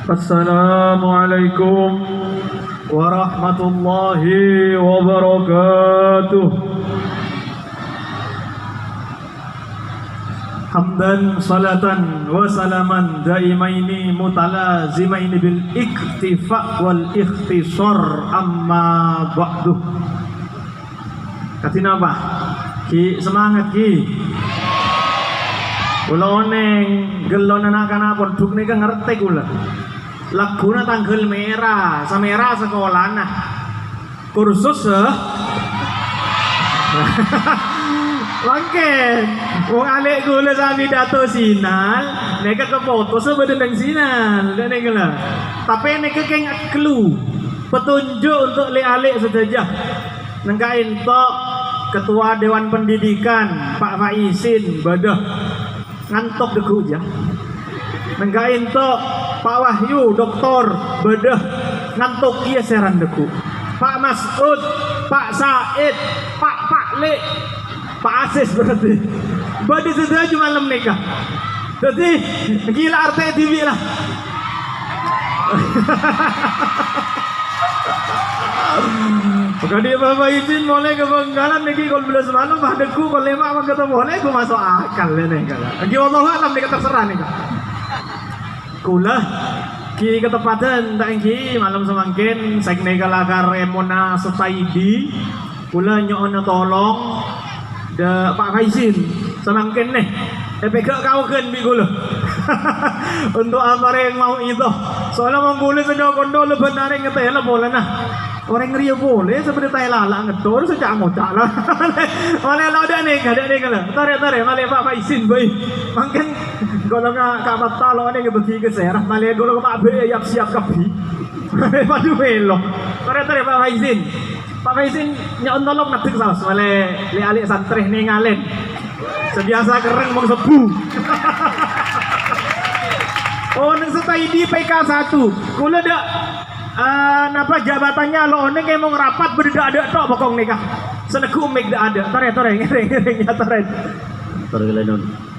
Assalamualaikum warahmatullahi wabarakatuh. Hamdan salatan wa salaman daimaini mutalazimaini bil iktifa wal ikhtisar amma ba'du. Katina apa? Ki semangat ki. Kula oneng gelon anak-anak pondok nika ngerti kula. Laguna tanggal merah, samera sekolah nah. Kursus Mungkin wong alek kula sami dato sinal, nek kepoto sebedeng sinal, dene kula. Tapi nek keng clue, petunjuk untuk le alek sedajah. Nengka entok Ketua Dewan Pendidikan Pak Faisin badah ngantok deku ya. Nengka entok Pak Wahyu Doktor badah ngantok kia seran deku. Pak Masud, Pak Said, Pak Le, Pak Asis berarti. Badi sedaya malam nikah. Jadi gila RT TV lah. Kadi Bapak izin mulai ke Benggalan niki kalau belas malam badeku kalau lima apa kata boleh aku masuk akal nih kalau. Lagi Allah alam nih terserah nih kak. Kula ki ketepatan tak ki malam semangkin sek nega lakar emona setaidi kula nyono tolong de Pak Faisin semangkin nih pegak kau kan bi kula untuk apa yang mau itu soalnya mau boleh sedang kondo lebih naring ngeteh lah boleh nah orang ria boleh seperti tai lala ngetor sejak ngocak lah oleh lo ada nih kalau tarik malah Pak Faisin boy mungkin kalau nggak kapat talo ada yang bagi keserah malah kalau Pak B siap kapi padu melo tarik Pak Faisin nyon tolong nanti saus malah li santri nih ngalen sebiasa keren mau sebu oh neng setai di PK1 kula dak napa jabatannya lo oneng kayak mau ngerapat berdua ada tok bokong nikah seneku mik dak ada tore ngereng Pergelanon.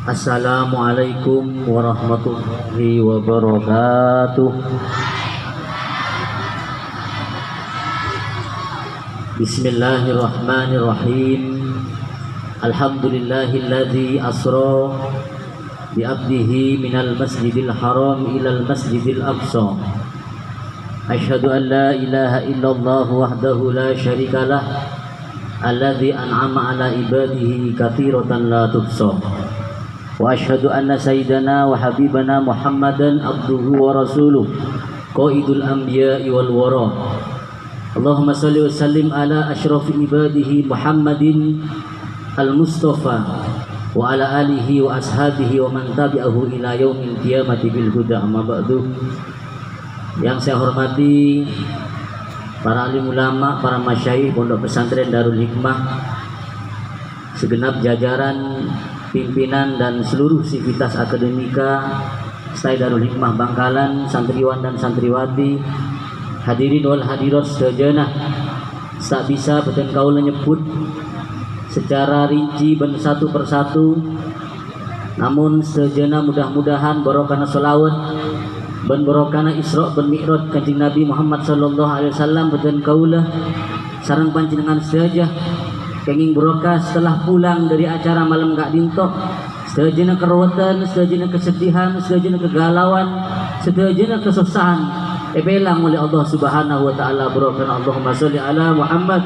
Assalamualaikum warahmatullahi wabarakatuh. Bismillahirrahmanirrahim. Alhamdulillahilladzi asra bi'abdihi minal masjidil haram ilal masjidil aqsa. Asyhadu an la ilaha illallah wahdahu la syarikalah alladzi an'ama ala ibadihi katsiratan la tuhsa. Wa asyhadu anna sayyidana wa habibana Muhammadan abduhu wa rasuluh qaidul anbiya'i wal wara. Allahumma shalli wa sallim ala asyrafil ibadihi Muhammadin al-Mustafa wa ala alihi wa ashabihi wa man tabi'ahu ila yaumil qiyamati bil huda amma ba'du. Yang saya hormati para alim ulama, para masyayikh Pondok Pesantren Darul Hikmah, segenap jajaran pimpinan dan seluruh sivitas akademika Stai Darul Hikmah Bangkalan, santriwan dan santriwati, hadirin wal hadirat sedaya. Tak bisa beten kaula nyebut secara rinci ben satu persatu, namun sejena mudah-mudahan barokana sholawat ben barokana Isra ben Mi'raj Kanjeng Nabi Muhammad sallallahu alaihi wasallam beten kaula sareng panjenengan sedaya kenging barokah setelah pulang dari acara malam gak dintok, sedajana keruwetan, sedajana kesedihan, sedajana kegalauan, sedajana kesusahan ebelang oleh Allah Subhanahu wa taala. Barokana Allahumma sholli ala Muhammad.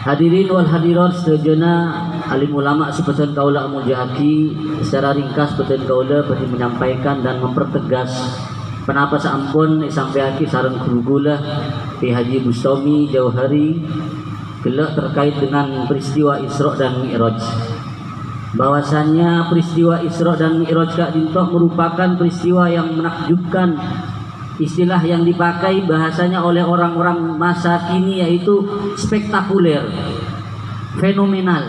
Hadirin wal hadirat sedajana alim ulama seperti kaula mulyaki, secara ringkas seperti kaula bagi menyampaikan dan mempertegas kenapa sampun sampaiaki sareng guru-gula Ki Haji Bustami Jauhari gelak terkait dengan peristiwa Isra dan Mi'raj. Bahwasannya peristiwa Isra dan Mi'raj Kak Dintoh merupakan peristiwa yang menakjubkan. Istilah yang dipakai bahasanya oleh orang-orang masa kini yaitu spektakuler, fenomenal.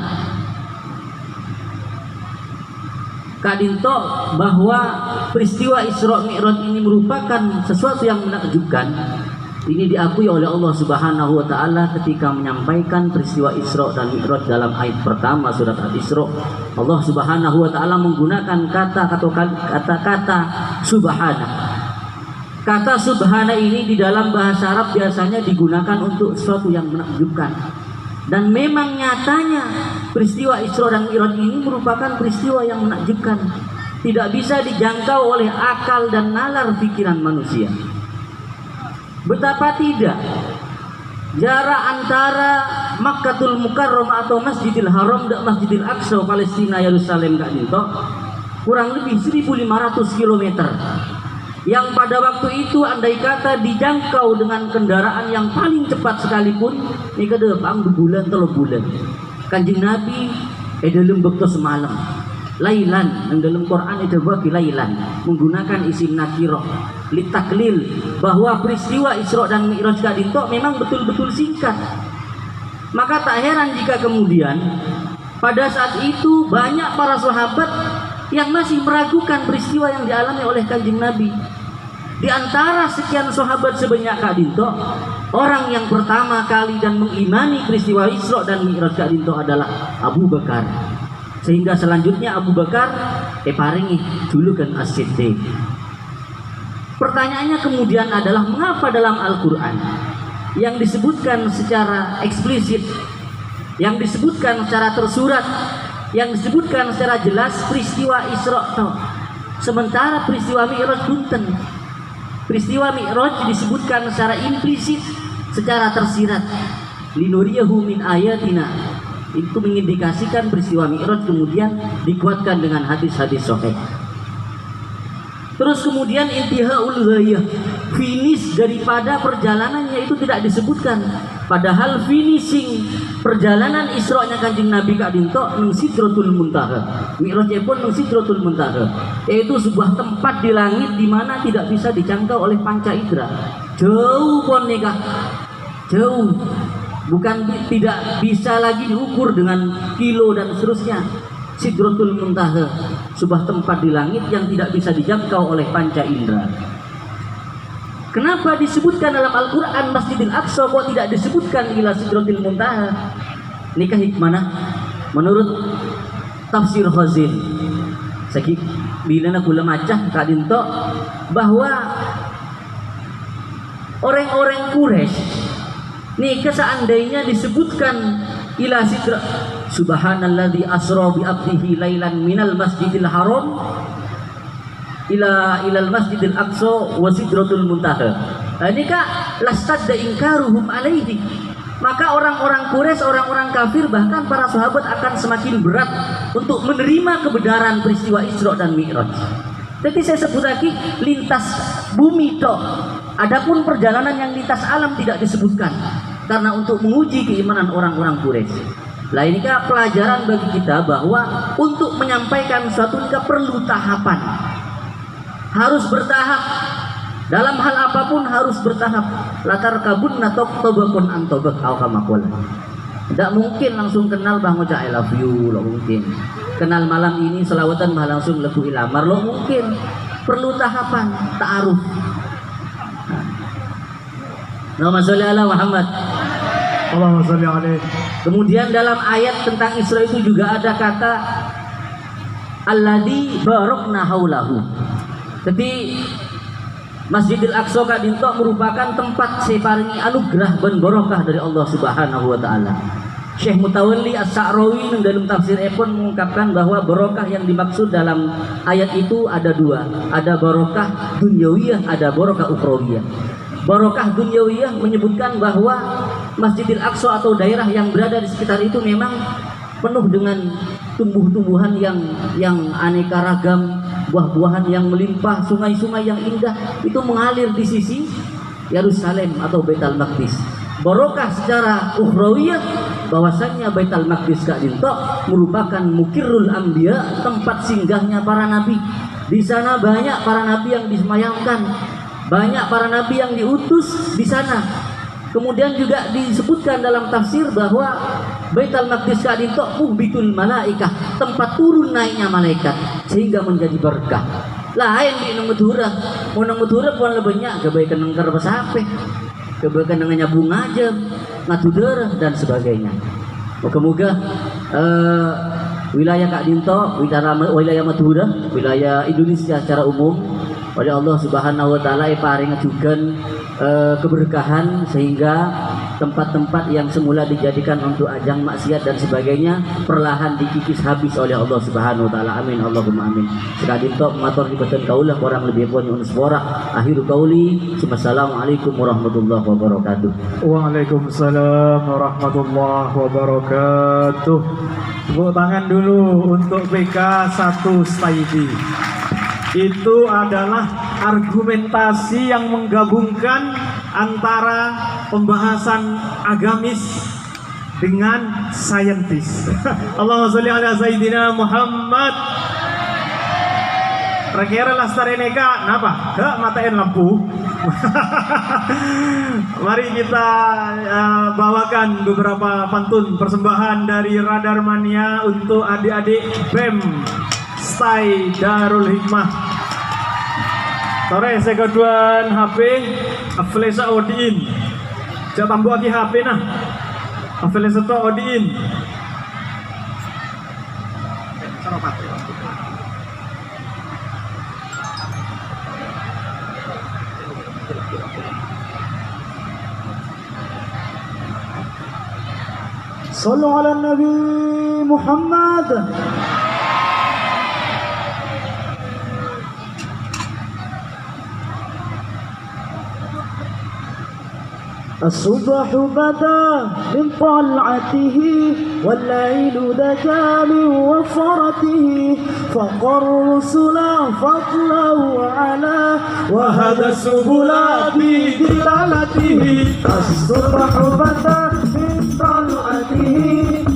Kak Dinto bahwa peristiwa Isra Mi'raj ini merupakan sesuatu yang menakjubkan Ini diakui oleh Allah Subhanahu wa taala ketika menyampaikan peristiwa Isra dan Mi'raj dalam ayat pertama surat Al-Isra. Allah Subhanahu wa taala menggunakan kata-kata subhana. Kata subhana ini di dalam bahasa Arab biasanya digunakan untuk sesuatu yang menakjubkan. Dan memang nyatanya peristiwa Isra dan Mi'raj ini merupakan peristiwa yang menakjubkan. Tidak bisa dijangkau oleh akal dan nalar pikiran manusia. Betapa tidak jarak antara Makkatul Mukarramah atau Masjidil Haram dan Masjidil Aqsa Palestina Yerusalem Kak Dinto kurang lebih 1500 km yang pada waktu itu andai kata dijangkau dengan kendaraan yang paling cepat sekalipun ini ke depan 2 bulan 3 bulan. Kanjeng Nabi dalam bekto semalam lailan yang dalam Quran itu bagi lailan menggunakan isim nakirah litaklil bahwa peristiwa Isra dan Mi'raj kadinto memang betul-betul singkat. Maka tak heran jika kemudian pada saat itu banyak para sahabat yang masih meragukan peristiwa yang dialami oleh Kanjeng Nabi. Di antara sekian sahabat sebanyak kadinto, orang yang pertama kali dan mengimani peristiwa Isra dan Mi'raj kadinto adalah Abu Bakar. Sehingga selanjutnya Abu Bakar paringi julukan As-Siddiq. Pertanyaannya kemudian adalah mengapa dalam Al-Quran yang disebutkan secara eksplisit, yang disebutkan secara tersurat, yang disebutkan secara jelas peristiwa Isra, sementara peristiwa Mi'raj bunten. Peristiwa Mi'raj disebutkan secara implisit, secara tersirat. Linuriyahu min ayatina. Itu mengindikasikan peristiwa Mi'raj kemudian dikuatkan dengan hadis-hadis sahih. Terus kemudian intihaul ghayah, finish daripada perjalanannya itu tidak disebutkan. Padahal finishing perjalanan Isra-nya Kanjeng Nabi Kak Dinto nang Sidratul Muntaha. Mi'rajnya pun nang Sidratul Muntaha, yaitu sebuah tempat di langit di mana tidak bisa dijangkau oleh panca indera. Jauh pun nikah. Jauh. Bukan tidak bisa lagi diukur dengan kilo dan seterusnya. Sidratul Muntaha, sebuah tempat di langit yang tidak bisa dijangkau oleh panca indera. Kenapa disebutkan dalam Al-Quran Masjidil Aqsa kok tidak disebutkan ila Sidratul Muntaha? Nikah hikmana menurut tafsir Khazin. Saki bila nak kula macah kadinto bahwa orang-orang Quraisy nih seandainya disebutkan ila sidra subhanalladzi asra bi abdihi lailan minal masjidil haram ilal masjidil aqsa wa sidratul muntaha. Ini kak lastadda ingkaruhum alaihi. Maka orang-orang Quraisy, orang-orang kafir, bahkan para sahabat akan semakin berat untuk menerima kebenaran peristiwa Isra dan Mi'raj. Jadi saya sebut lagi lintas bumi toh. Adapun perjalanan yang lintas alam tidak disebutkan karena untuk menguji keimanan orang-orang Quraisy. Lah ini kan pelajaran bagi kita bahwa untuk menyampaikan suatu nikah perlu tahapan. Harus bertahap. Dalam hal apapun harus bertahap. Latar kabun atau tobakun antobak al-kamakul. Tidak mungkin langsung kenal Bang Oja I love you, lo mungkin. Kenal malam ini selawatan bah langsung lagu ilamar, lo mungkin. Perlu tahapan, ta'aruf. Allahumma sholli ala Muhammad. Allahumma sholli alaihi. Kemudian dalam ayat tentang Isra itu juga ada kata alladzi barokna haulahu. Jadi Masjidil Aqsa kadinto merupakan tempat separingi anugerah dan barokah dari Allah Subhanahu wa taala. Syekh Mutawalli As-Sa'rawi dalam tafsir pun mengungkapkan bahwa barokah yang dimaksud dalam ayat itu ada dua, ada barokah dunyawiyah, ada barokah ukhrawiyah. Barokah dunyawiyah menyebutkan bahwa Masjidil Aqsa atau daerah yang berada di sekitar itu memang penuh dengan tumbuh-tumbuhan yang aneka ragam, buah-buahan yang melimpah, sungai-sungai yang indah itu mengalir di sisi Yerusalem atau Baitul Maqdis. Barokah secara ukhrawiyah bahwasannya Baitul Maqdis kadinto merupakan mukirrul anbiya, tempat singgahnya para nabi. Di sana banyak para nabi yang disemayamkan, banyak para nabi yang diutus di sana. Kemudian juga disebutkan dalam tafsir bahwa Baitul Maqdis kadinto muhbitul malaikah, tempat turun naiknya malaikat sehingga menjadi berkah. Lain di Nungudura, mau Nungudura pun lebihnya kebaikan nengker besape. keberkahan dengannya bunga aja, ngatudera dan sebagainya. Moga-moga wilayah Kak Dinto, wilayah Madura, wilayah Indonesia secara umum oleh Allah Subhanahu wa taala paring ngajukan keberkahan sehingga tempat-tempat yang semula dijadikan untuk ajang maksiat dan sebagainya perlahan dikikis habis oleh Allah Subhanahu wa taala. Amin Allahumma amin. Sekali tok matur dipeten kaulah kurang lebih pun unsbora. Akhiru qauli, wassalamualaikum warahmatullahi wabarakatuh. Waalaikumsalam warahmatullahi wabarakatuh. Tepuk tangan dulu untuk PK1 Staidi. Itu adalah argumentasi yang menggabungkan antara pembahasan agamis dengan saintis. Allahumma sholli ala sayyidina Muhammad. Kira-kira lastari neka, napa? Ke matain lampu. Mari kita bawakan beberapa pantun persembahan dari Radar Mania untuk adik-adik BEM Stai Darul Hikmah. Sore saya keduan HP Aflesa Odiin. Saya tambah lagi HP nah. Aflesa to Odiin. Sallu ala Nabi Muhammad. الصبح بدا من طلعته والليل دجا من وفرته فقر الرسل فضلا وعلا وهدى السبل بدلالته الصبح بدا من طلعته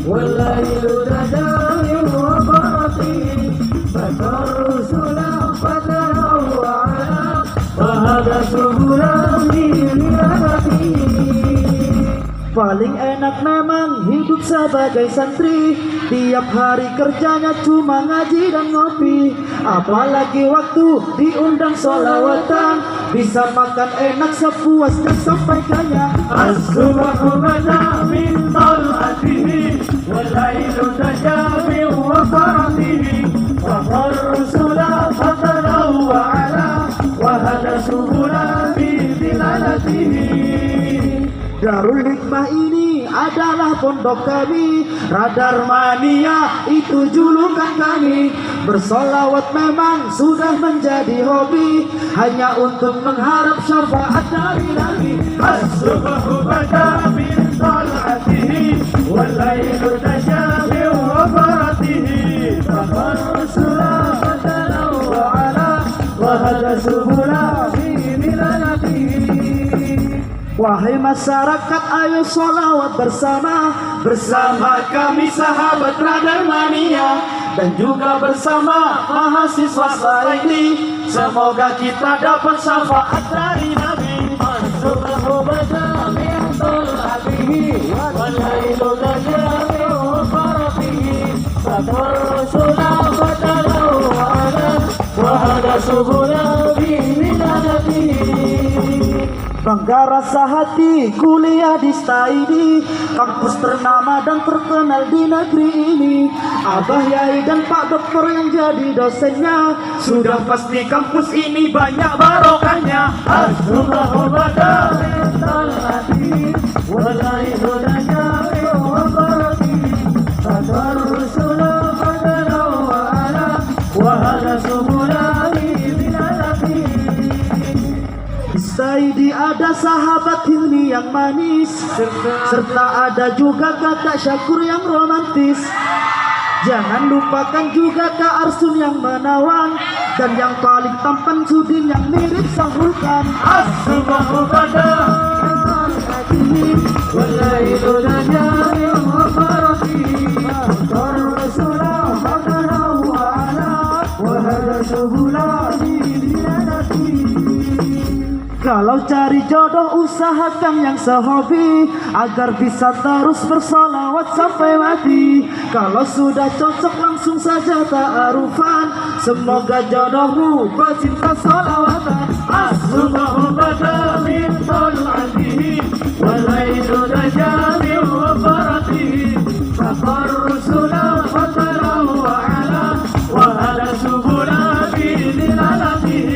والليل دجا من وفرته فقر الرسل فضلا وعلا وهدى السبل بدلالته. Paling enak memang hidup sebagai santri, tiap hari kerjanya cuma ngaji dan ngopi. Apalagi waktu diundang sholawatan, bisa makan enak sepuasnya sampai kaya. As-subahu bada min tal'atihi wal-lailu tajabi wa faratihi wa farusula fatalau wa ala wa hada subula bidilalatihi. Darul Hikmah ini adalah pondok kami, Radar Mania itu julukan kami. Bersolawat memang sudah menjadi hobi, hanya untuk mengharap syafaat dari Nabi. As-subahu bada min tal'atihi wal-lailu tajabi wa faratihi fafarusula fatalau wa ala wa hada subula bidilalatihi. Wahai masyarakat, ayo sholawat bersama, bersama kami sahabat Radar Mania dan juga bersama mahasiswa Saidi. Semoga kita dapat syafaat dari Nabi. As-subahu bada min tal'atihi wal-lailu tajabi wa faratihi fatarusula fatalau ala wa hada subula bidilalatihi. Bangga rasa hati kuliah di Staidi, kampus ternama dan terkenal di negeri ini. Abah Yai dan Pak Dokter yang jadi dosennya, sudah pasti kampus ini banyak barokahnya. As-subahu bada min tal'atihi wal-lailu tajabi wa faratihi fatarusula fatalau ala wa hada subula bidilalatihi. Saidi ada sahabat Hilmi yang manis, serta ada juga kakak Syakur yang romantis. Jangan lupakan juga Kak Arsun yang menawan, dan yang paling tampan Sudin yang mirip sang vulkan. As-subahu bada min tal'atihi wal-lailu tajabi wa faratihi fatarusula fatalau ala wa hada subula bidilalatihi. Kalau cari jodoh usahakan yang sehobi, agar bisa terus bersolawat sampai mati. Kalau sudah cocok langsung saja ta'arufan, semoga jodohmu bercinta solawatan. As-subahu bada min tal'atihi والليل نجا وفرته سفر الرسل فتروا على وهدى السبل بدلالته.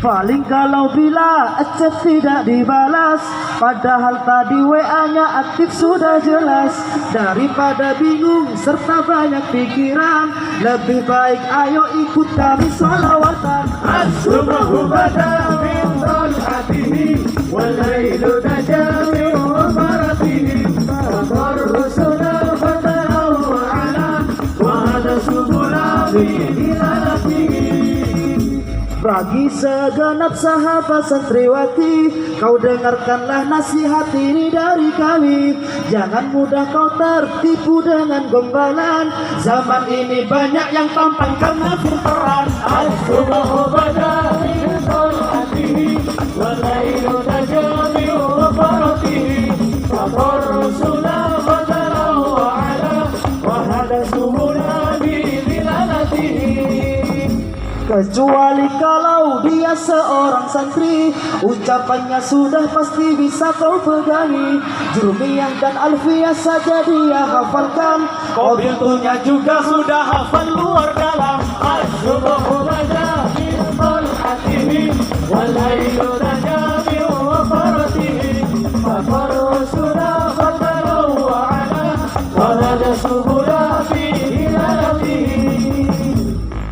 Paling kalau bila chat tidak dibalas, padahal tadi WA-nya aktif sudah jelas. Daripada bingung serta banyak pikiran, lebih baik ayo ikut kami sholawatan. As-subuhu bada min tal'atihi wal-lailu naja min wafaratihi safar rusula fataraw ala wa hada subula bi hilalatihi. Bagi segenap sahabat santriwati, kau dengarkanlah nasihat ini dari kami. Jangan mudah kau tertipu dengan gombalan. Zaman ini banyak yang tampan karena filteran. As-subuhu bada min tal'atihi wal-lailu naja min wafaratihi safar rusula fataraw ala wa hada subula bi hilalatihi. Kecuali kalau dia seorang santri, ucapannya sudah pasti bisa kau pegangi. Jurmiyah dan Alfiyah saja dia hafalkan, Qobitunya juga sudah hafal luar dalam. As-subuhu bada min tal'atihi wal-lailu naja min wafaratihi safar rusula fataraw ala wa hada subula fi hilalatihi.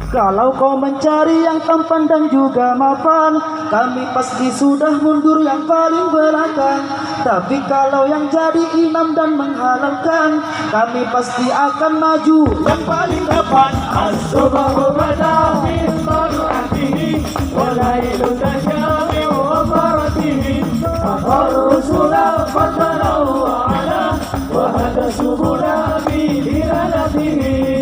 Kalau kau mencari yang tampan dan juga mapan, kami pasti sudah mundur yang paling belakang. Tapi kalau yang jadi imam dan menghalalkan, kami pasti akan maju yang paling depan. As-subuhu bada min tal'atihi wal-lailu naja min wafaratihi safar rusula fataraw ala wa hada subula bi hilalatihi.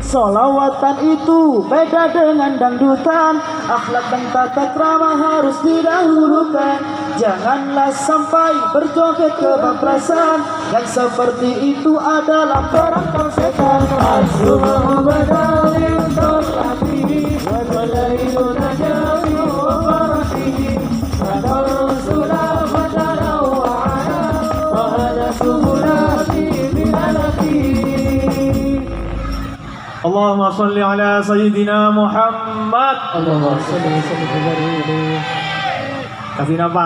Sholawatan itu beda dengan dangdutan, akhlak dan tata krama harus didahulukan. Janganlah sampai berjoget kebablasan, yang seperti itu adalah perangkap setan. As-subuhu bada min tal'atihi wal-lailu naja min wafaratihi safar rusula fataraw ala wa hada subula bi hilalatihi. Allahumma salli ala Sayyidina Muhammad. Allahumma salli ala Sayyidina Muhammad. Kasih nafas.